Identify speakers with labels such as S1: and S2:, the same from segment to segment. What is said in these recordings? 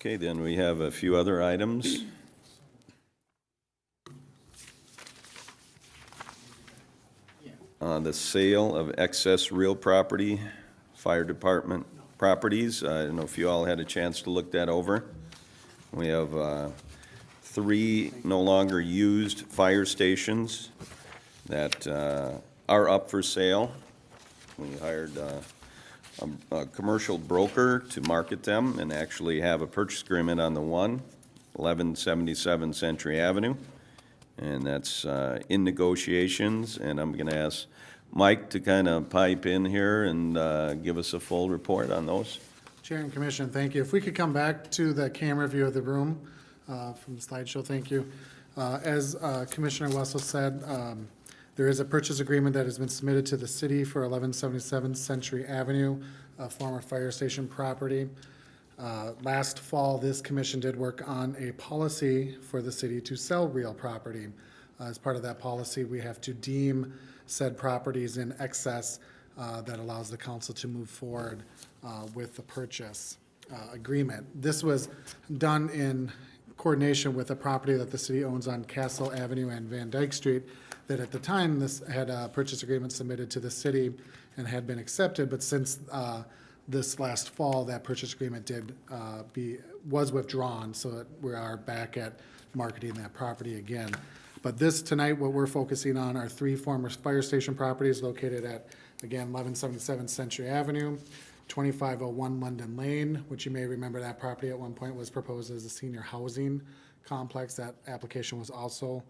S1: Okay, then we have a few other items. The sale of excess real property, fire department properties. I don't know if you all had a chance to look that over. We have 3 no longer used fire stations that are up for sale. We hired a commercial broker to market them and actually have a purchase agreement on the one, 1177 Century Avenue. And that's in negotiations, and I'm going to ask Mike to kind of pipe in here and give us a full report on those.
S2: Chair and Commission, thank you. If we could come back to the camera view of the room from the slideshow, thank you. As Commissioner Wessel said, there is a purchase agreement that has been submitted to the city for 1177 Century Avenue, a former fire station property. Last fall, this commission did work on a policy for the city to sell real property. As part of that policy, we have to deem said properties in excess that allows the council to move forward with the purchase agreement. This was done in coordination with a property that the city owns on Castle Avenue and Van Dyke Street, that at the time this had a purchase agreement submitted to the city and had been accepted, but since this last fall, that purchase agreement was withdrawn, so that we are back at marketing that property again. But tonight, what we're focusing on are 3 former fire station properties located at, again, 1177 Century Avenue, 2501 London Lane, which you may remember that property at one point was proposed as a senior housing complex. That application was also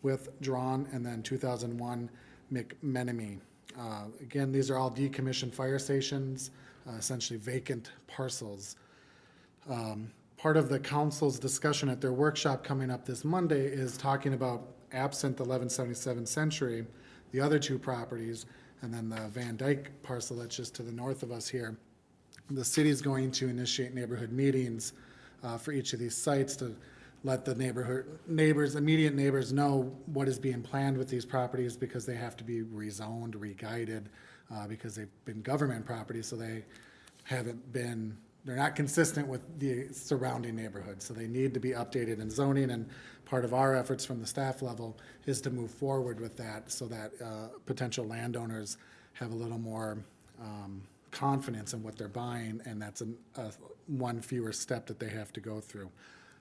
S2: withdrawn, and then 2001 McMenemy. Again, these are all decommissioned fire stations, essentially vacant parcels. Part of the council's discussion at their workshop coming up this Monday is talking about absent the 1177 Century, the other 2 properties, and then the Van Dyke parcel that's just to the north of us here. The city's going to initiate neighborhood meetings for each of these sites to let the immediate neighbors know what is being planned with these properties, because they have to be rezoned, re-guided, because they've been government properties, so they're not consistent with the surrounding neighborhood, so they need to be updated in zoning, and part of our efforts from the staff level is to move forward with that so that potential landowners have a little more confidence in what they're buying, and that's one fewer step that they have to go through.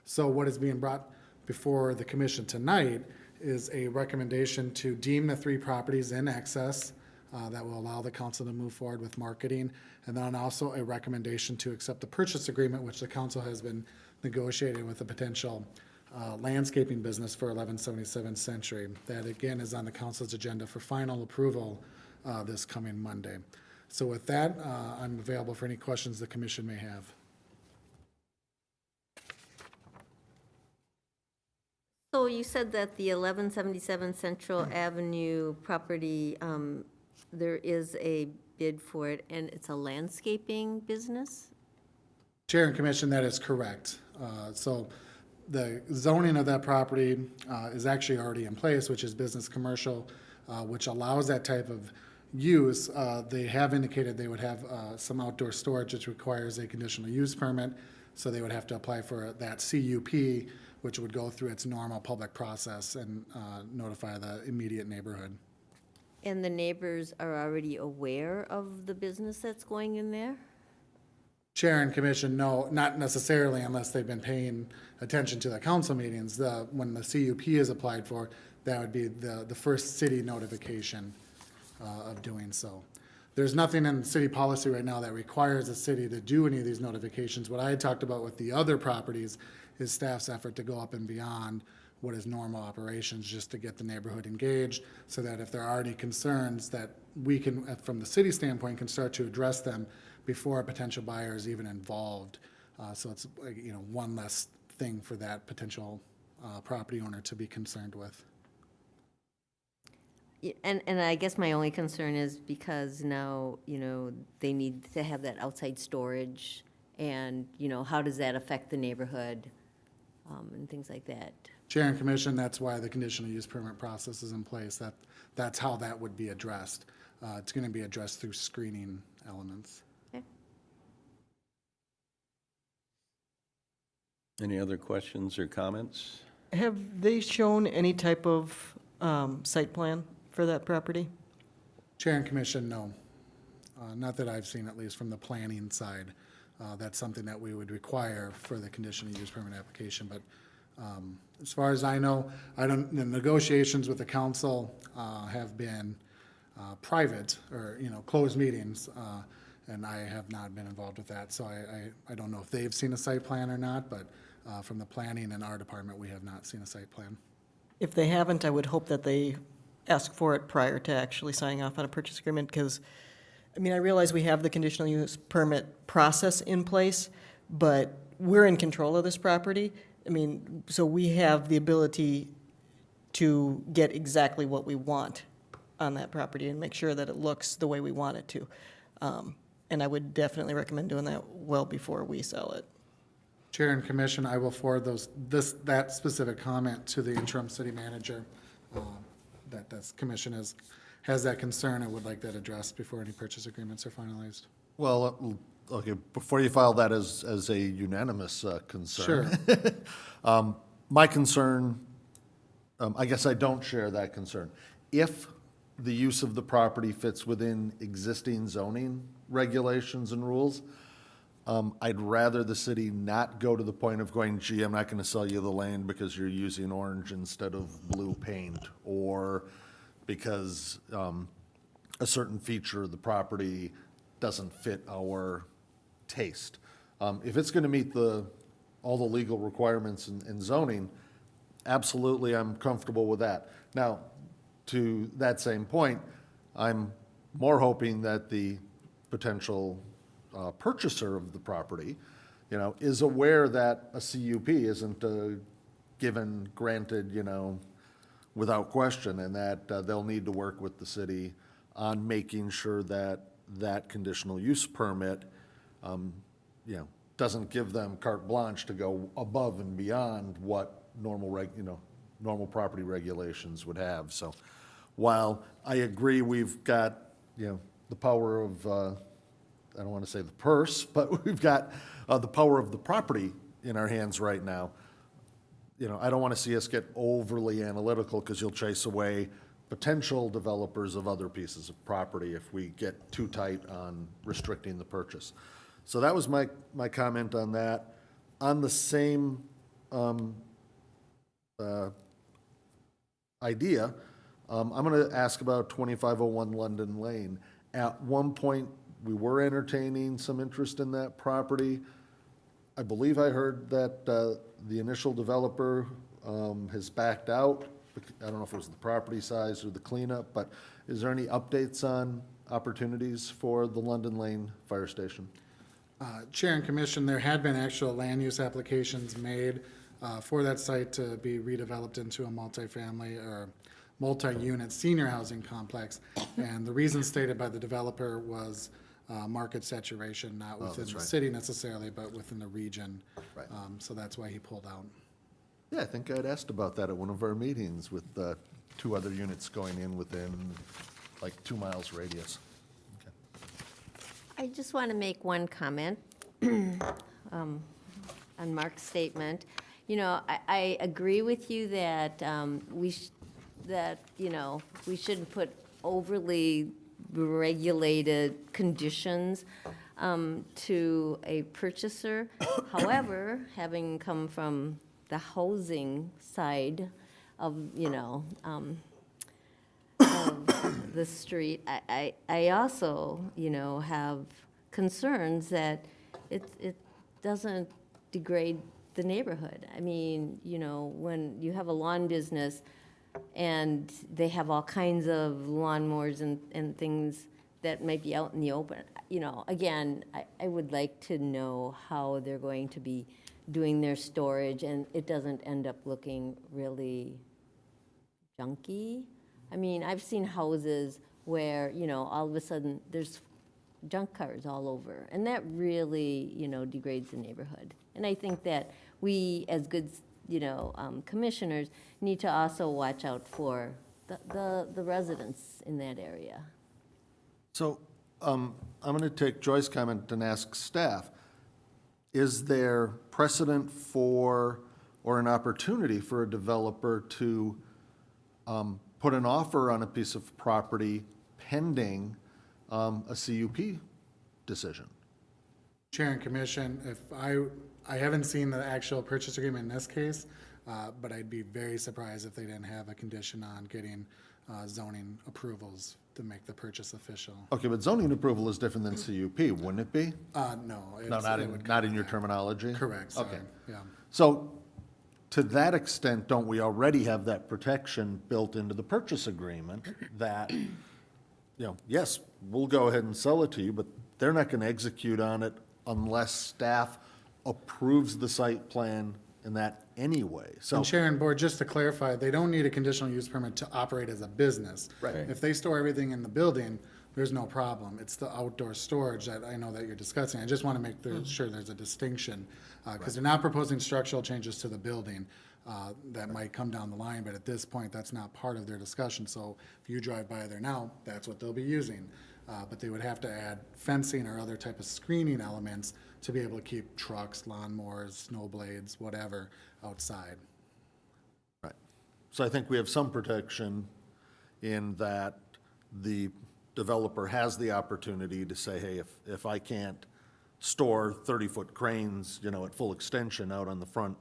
S2: So what is being brought before the commission tonight is a recommendation to deem the 3 properties in excess that will allow the council to move forward with marketing, and then also a recommendation to accept the purchase agreement, which the council has been negotiating with a potential landscaping business for 1177 Century. That again is on the council's agenda for final approval this coming Monday. So with that, I'm available for any questions the commission may have.
S3: So you said that the 1177 Central Avenue property, there is a bid for it, and it's a landscaping business?
S2: Chair and Commission, that is correct. So the zoning of that property is actually already in place, which is business commercial, which allows that type of use. They have indicated they would have some outdoor storage, which requires a conditional use permit, so they would have to apply for that CUP, which would go through its normal public process and notify the immediate neighborhood.
S3: And the neighbors are already aware of the business that's going in there?
S2: Chair and Commission, no, not necessarily unless they've been paying attention to the council meetings. When the CUP is applied for, that would be the first city notification of doing so. There's nothing in city policy right now that requires the city to do any of these notifications. What I had talked about with the other properties is staff's effort to go up and beyond what is normal operations, just to get the neighborhood engaged, so that if there are any concerns, that we can, from the city standpoint, can start to address them before a potential buyer is even involved. So it's one less thing for that potential property owner to be concerned with.
S3: And I guess my only concern is because now, they need to have that outside storage, and, how does that affect the neighborhood and things like that?
S2: Chair and Commission, that's why the conditional use permit process is in place. That's how that would be addressed. It's going to be addressed through screening elements.
S3: Okay.
S1: Any other questions or comments?
S4: Have they shown any type of site plan for that property?
S2: Chair and Commission, no. Not that I've seen, at least from the planning side. That's something that we would require for the conditional use permit application, but as far as I know, the negotiations with the council have been private or, closed meetings, and I have not been involved with that, so I don't know if they've seen a site plan or not, but from the planning and our department, we have not seen a site plan.
S4: If they haven't, I would hope that they ask for it prior to actually signing off on a purchase agreement, because, I realize we have the conditional use permit process in place, but we're in control of this property. So we have the ability to get exactly what we want on that property and make sure that it looks the way we want it to. And I would definitely recommend doing that well before we sell it.
S2: Chair and Commission, I will forward that specific comment to the interim city manager. That this commission has that concern and would like that addressed before any purchase agreements are finalized.
S5: Well, okay, before you file that as a unanimous concern.
S2: Sure.
S5: My concern, I guess I don't share that concern. If the use of the property fits within existing zoning regulations and rules, I'd rather the city not go to the point of going, gee, I'm not going to sell you the land because you're using orange instead of blue paint, or because a certain feature of the property doesn't fit our taste. If it's going to meet all the legal requirements in zoning, absolutely, I'm comfortable with that. Now, to that same point, I'm more hoping that the potential purchaser of the property, is aware that a CUP isn't granted, without question, and that they'll need to work with the city on making sure that that conditional use permit, doesn't give them carte blanche to go above and beyond what normal property regulations would have. So while I agree we've got, the power of, I don't want to say the purse, but we've got the power of the property in our hands right now. I don't want to see us get overly analytical, because you'll chase away potential developers of other pieces of property if we get too tight on restricting the purchase. So that was my comment on that. On the same idea, I'm going to ask about 2501 London Lane. At one point, we were entertaining some interest in that property. I believe I heard that the initial developer has backed out. I don't know if it was the property size or the cleanup, but is there any updates on opportunities for the London Lane Fire Station?
S2: Chair and Commission, there had been actual land use applications made for that site to be redeveloped into a multifamily or multi-unit senior housing complex. And the reason stated by the developer was market saturation, not within
S5: that's
S2: the
S5: right.
S2: city necessarily, but within the region.
S5: Right.
S2: So that's why he pulled out.
S5: Yeah, I think I'd asked about that at one of our meetings with 2 other units going in within like 2 miles radius. Okay.
S3: I just want to make one comment on Mark's statement. I agree with you that we shouldn't put overly regulated conditions to a purchaser. However, having come from the housing side of, of the street, I also, have concerns that it doesn't degrade the neighborhood. When you have a lawn business and they have all kinds of lawnmowers and things that might be out in the open, again, I would like to know how they're going to be doing their storage and it doesn't end up looking really junky. I've seen houses where, all of a sudden there's junk cars all over, and that really, degrades the neighborhood. And I think that we, as good, commissioners, need to also watch out for the residents in that area.
S5: So I'm going to take Joy's comment and ask staff, is there precedent for, or an opportunity for a developer to put an offer on a piece of property pending a CUP decision?
S2: Chair and Commission, if I haven't seen the actual purchase agreement in this case, but I'd be very surprised if they didn't have a condition on getting zoning approvals to make the purchase official.
S5: Okay, but zoning approval is different than CUP, wouldn't it be?
S2: No.
S5: No,
S2: it's-
S5: not
S2: it
S5: in,
S2: would
S5: not
S2: come
S5: in your
S2: back.
S5: terminology?
S2: Correct, sorry,
S5: Okay.
S2: yeah.
S5: So, to that extent, don't we already have that protection built into the purchase agreement that, yes, we'll go ahead and sell it to you, but they're not gonna execute on it unless staff approves the site plan and that anyway, so.
S2: And Chair and Board, just to clarify, they don't need a conditional use permit to operate as a business.
S5: Right.
S2: If they store everything in the building, there's no problem. It's the outdoor storage that I know that you're discussing. I just want to make sure there's a distinction, because they're not proposing structural changes to the building that might come down the line, but at this point, that's not part of their discussion. So if you drive by there now, that's what they'll be using. But they would have to add fencing or other type of screening elements to be able to keep trucks, lawnmowers, snow blades, whatever, outside.
S5: Right. So I think we have some protection in that the developer has the opportunity to say, hey, if I can't store 30-foot cranes, at full extension out on the front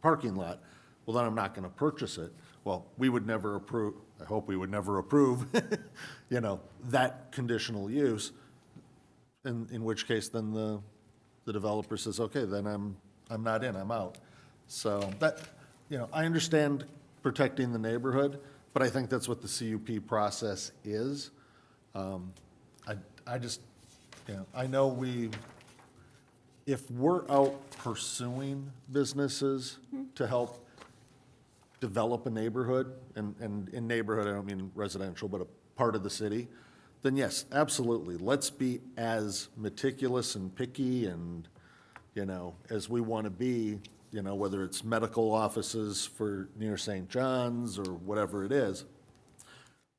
S5: parking lot, well, then I'm not gonna purchase it. Well, we would never approve, I hope we would never approve, that conditional use, in which case then the developer says, okay, then I'm not in, I'm out. So that, I understand protecting the neighborhood, but I think that's what the CUP process is. I just, I know if we're out pursuing businesses to help develop a neighborhood, and in neighborhood, I don't mean residential, but a part of the city, then yes, absolutely. Let's be as meticulous and picky and, as we want to be, whether it's medical offices for near St. John's or whatever it is.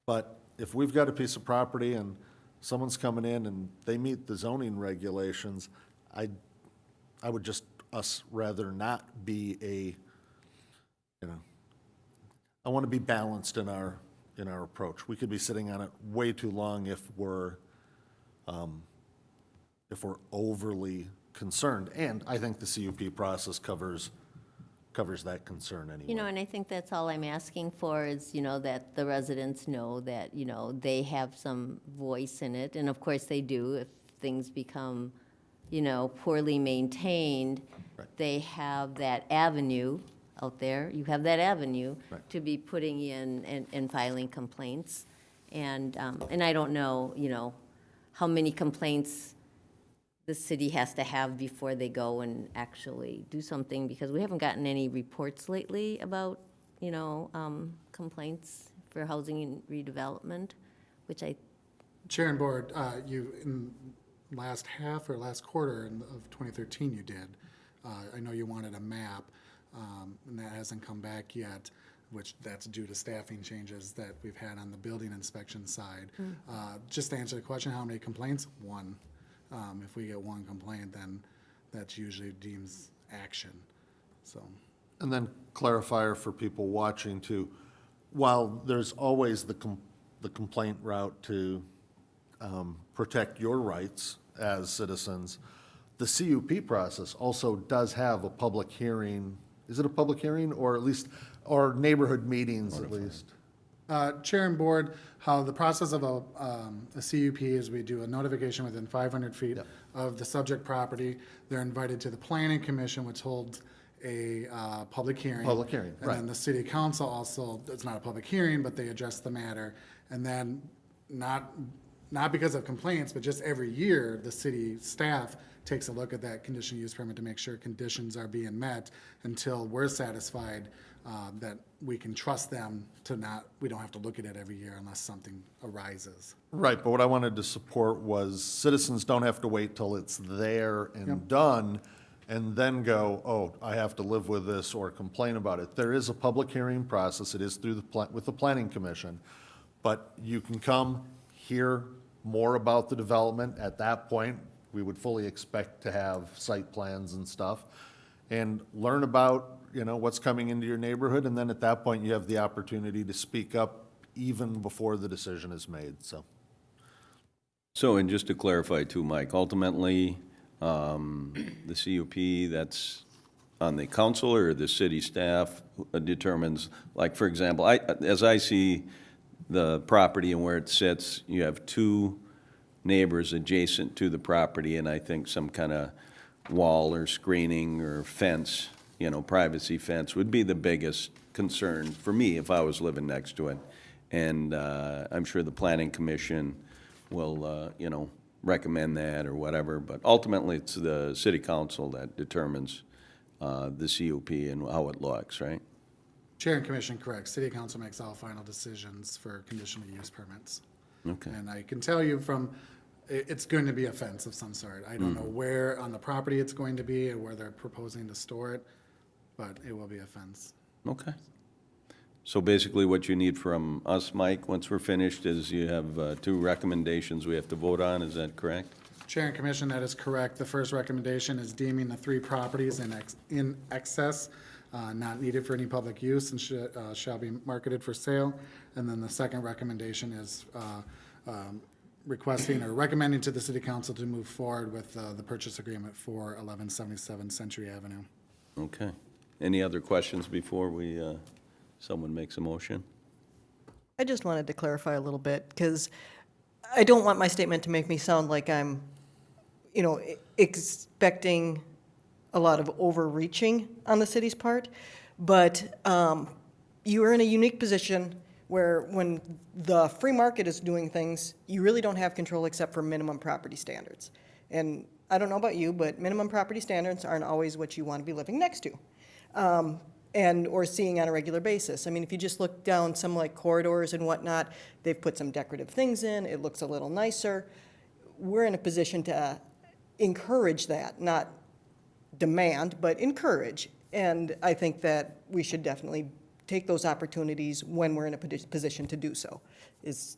S5: But if we've got a piece of property and someone's coming in and they meet the zoning regulations, I would just rather not be I want to be balanced in our approach. We could be sitting on it way too long if we're overly concerned. And I think the CUP process covers that concern anyway.
S3: And I think that's all I'm asking for is, that the residents know that, they have some voice in it. And of course they do if things become, poorly maintained.
S5: Right.
S3: They have that avenue out there. You have that avenue
S5: Right.
S3: to be putting in and filing complaints. And I don't know, how many complaints the city has to have before they go and actually do something, because we haven't gotten any reports lately about, complaints for housing and redevelopment, which
S2: Chair and Board, you, in last half or last quarter of 2013 you did, I know you wanted a map, and that hasn't come back yet, which that's due to staffing changes that we've had on the building inspection side. Just to answer the question, how many complaints? One. If we get one complaint, then that usually deems action, so.
S5: And then clarifier for people watching too, while there's always the complaint route to protect your rights as citizens, the CUP process also does have a public hearing. Is it a public hearing, or at least, or neighborhood meetings at least?
S2: Chair and Board, how the process of a CUP is we do a notification within 500 feet
S5: Yep.
S2: of the subject property. They're invited to the Planning Commission, which holds a public hearing.
S5: Public hearing,
S2: And
S5: right.
S2: then the City Council also, it's not a public hearing, but they address the matter. And then, not because of complaints, but just every year, the city staff takes a look at that conditional use permit to make sure conditions are being met until we're satisfied that we can trust them to not, we don't have to look at it every year unless something arises.
S5: Right, but what I wanted to support was citizens don't have to wait till it's there and done and then go, oh, I have to live with this or complain about it. There is a public hearing process. It is through with the Planning Commission. But you can come hear more about the development at that point. we would fully expect to have site plans and stuff, and learn about, what's coming into your neighborhood, and then at that point, you have the opportunity to speak up even before the decision is made, so.
S1: So, and just to clarify too, Mike, ultimately, the CUP, that's on the council or the city staff determines, like, for example, as I see the property and where it sits, you have two neighbors adjacent to the property, and I think some kind of wall or screening or fence, privacy fence would be the biggest concern for me if I was living next to it. And I'm sure the planning commission will, recommend that or whatever, but ultimately it's the city council that determines the CUP and how it looks, right?
S2: Chair and commission, correct. City council makes all final decisions for conditional use permits.
S1: Okay.
S2: And I can tell you it's going to be a fence of some sort. I don't know where on the property it's going to be or where they're proposing to store it, but it will be a fence.
S1: Okay. So basically what you need from us, Mike, once we're finished, is you have two recommendations we have to vote on, is that correct?
S2: Chair and commission, that is correct. The first recommendation is deeming the three properties in excess, not needed for any public use and shall be marketed for sale. And then the second recommendation is requesting or recommending to the city council to move forward with the purchase agreement for 1177 Century Avenue.
S1: Okay. Any other questions before someone makes a motion?
S4: I just wanted to clarify a little bit, because I don't want my statement to make me sound like I'm, expecting a lot of overreaching on the city's part, but you are in a unique position where when the free market is doing things, you really don't have control except for minimum property standards. And I don't know about you, but minimum property standards aren't always what you want to be living next to. Or seeing on a regular basis. I mean, if you just look down some like corridors and whatnot, they've put some decorative things in, it looks a little nicer. We're in a position to encourage that, not demand, but encourage. And I think that we should definitely take those opportunities when we're in a position to do so, is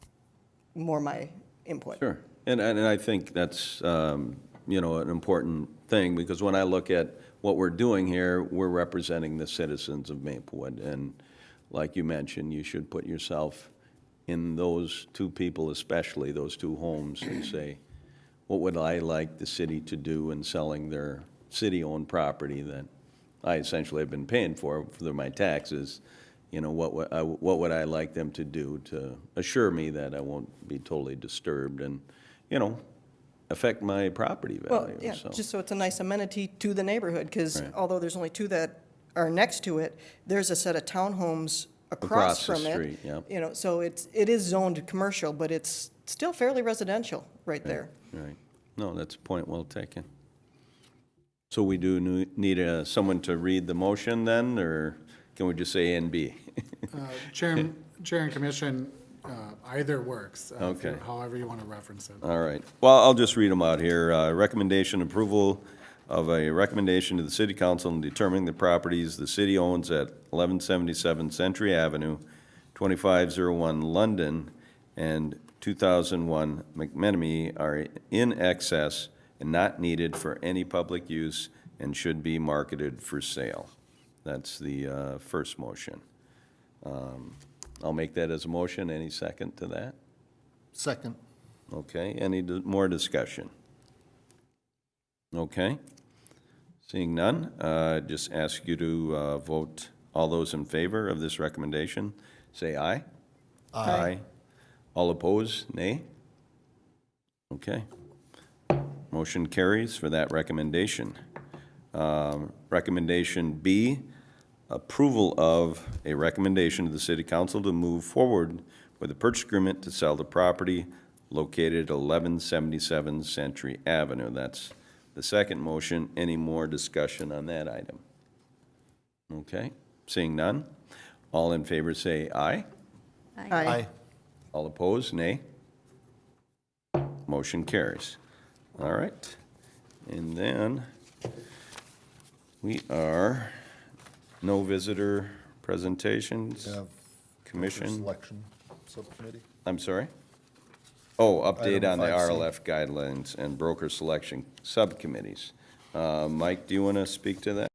S4: more my input.
S1: Sure. And I think that's, an important thing, because when I look at what we're doing here, we're representing the citizens of Maplewood. And like you mentioned, you should put yourself in those two people, especially those two homes, and say, what would I like the city to do in selling their city-owned property that I essentially have been paying for my taxes? What would I like them to do to assure me that I won't be totally disturbed and, affect my property value?
S4: Well, yeah,
S1: So,
S4: just so it's a nice amenity to the neighborhood, because
S1: Right.
S4: although there's only two that are next to it, there's a set of townhomes
S1: Across
S4: across
S1: the
S4: from it.
S1: street, yep.
S4: So it is zoned commercial, but it's still fairly residential right there.
S1: Right. No, that's a point well taken. So we do need someone to read the motion then, or can we just say A and B?
S2: Chair and commission, either works.
S1: Okay.
S2: However you want to reference it.
S1: All right. Well, I'll just read them out here. Recommendation approval of a recommendation to the city council in determining the properties the city owns at 1177 Century Avenue, 2501 London, and 2001 McMenemy are in excess and not needed for any public use and should be marketed for sale. That's the first motion. I'll make that as a motion. Any second to that?
S5: Second.
S1: Okay, any more discussion? Okay. Seeing none, just ask you to vote. All those in favor of this recommendation, say aye. Aye. All opposed, nay? Okay. Motion carries for that recommendation. Recommendation B, approval of a recommendation to the city council to move forward with a purchase agreement to sell the property located at 1177 Century Avenue. That's the second motion. Any more discussion on that item? Okay, seeing none. All in favor say aye.
S5: Aye.
S1: All opposed, nay. Motion carries. All right. And then we are, no visitor presentations.
S5: Have
S1: Commission.
S5: Selection Subcommittee.
S1: I'm sorry? Oh, update
S5: Item
S1: on the
S5: 5C.
S1: RLF guidelines and broker selection subcommittees. Mike, do you want to speak to that?